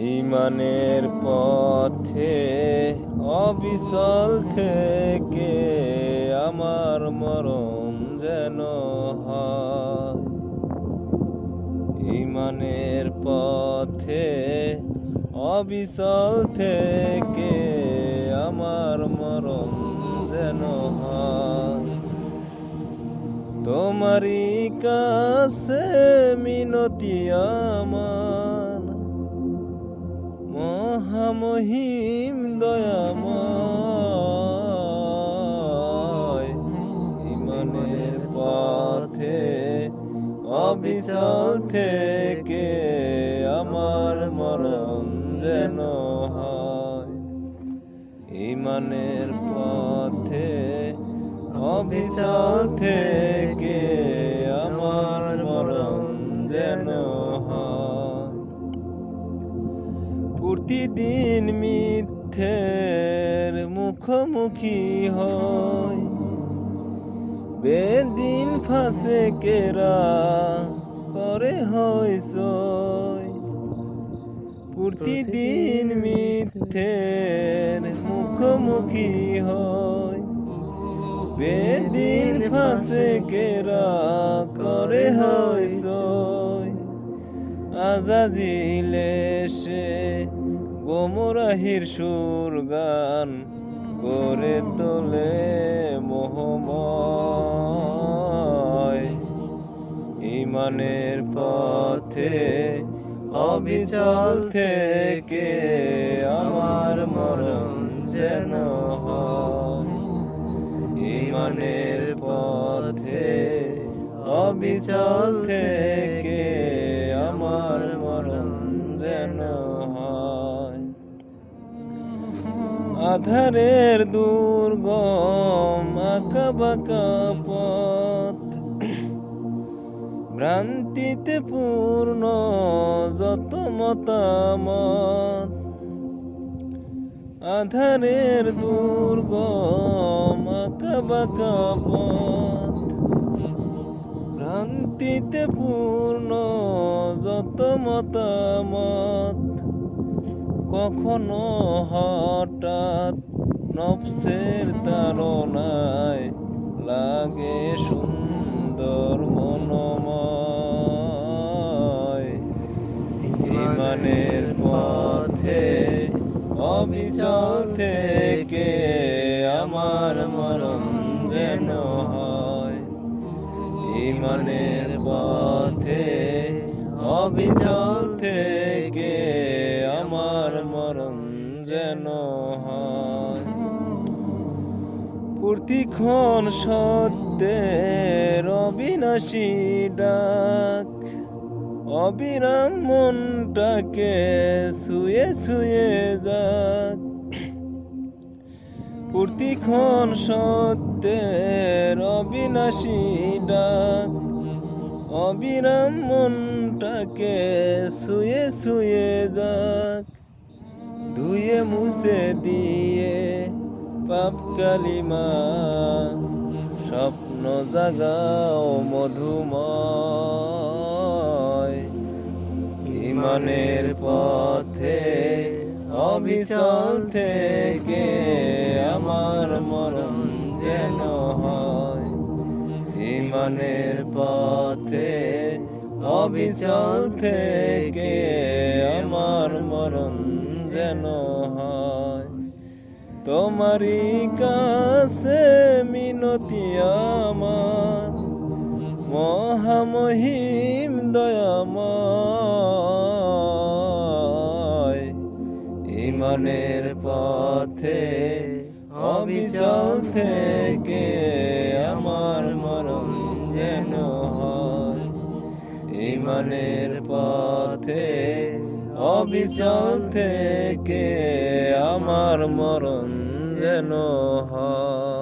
ঈমানের পথে অবিচল থেকে আমার মরণ যেন হয়। ঈমানের পথে অবিচল থেকে আমার মরণ যেন হয়। তোমারই কাছে মিনতি আমার, মহামহিম দয়াময়। ঈমানের পথে অবিচল থেকে আমার মরণ যেন হয়। ঈমানের পথে অবিচল থেকে আমার মরণ যেন হয়। প্রতিদিন মিথ্যের মুখোমুখি হই, বেদিন ফাসেকেরা করে হইচই। প্রতিদিন মিথ্যের মুখোমুখি হই, বেদিন ফাসেকেরা করে হইচই। আজাজিল এসে গোমরাহির সুর গান করে তোলে মোহময়। ঈমানের পথে অবিচল থেকে আমার মরণ যেন হয়। ঈমানের পথে অবিচল থেকে আমার মরণ যেন হয়। আধারের দুর্গম আঁকা বাঁকা পথ, ভ্রান্তিতে পূর্ণ যত মতামত। আধারের দুর্গম আঁকা বাঁকা পথ, ভ্রান্তিতে পূর্ণ যত মতামত। কখনো হঠাৎ নফসের তাড়নায় লাগে সুন্দর মনোময়। ঈমানের পথে অবিচল থেকে আমার মরণ যেন হয়। ঈমানের পথে অবিচল থেকে আমার মরণ যেন হয়। প্রতিক্ষণ সত্যের অবিনাশী ডাক, অবিরাম মনটাকে ছুঁয়ে ছুঁয়ে যাক। প্রতিক্ষণ সত্যের অবিনাশী ডাক, অবিরাম মনটাকে ছুঁয়ে ছুঁয়ে যাক। ধুয়ে মুছে দিয়ে পাপ কালিমা, স্বপ্ন জাগাও মধুময়। ঈমানের পথে অবিচল থেকে আমার মরণ যেন হয়। ঈমানের পথে অবিচল থেকে আমার মরণ যেন হয়। তোমারই কাছে মিনতি আমার, মহামহিম দয়াময়। ঈমানের পথে অবিচল থেকে আমার মরণ যেন হয়। ঈমানের পথে অবিচল থেকে আমার মরণ যেন হয়।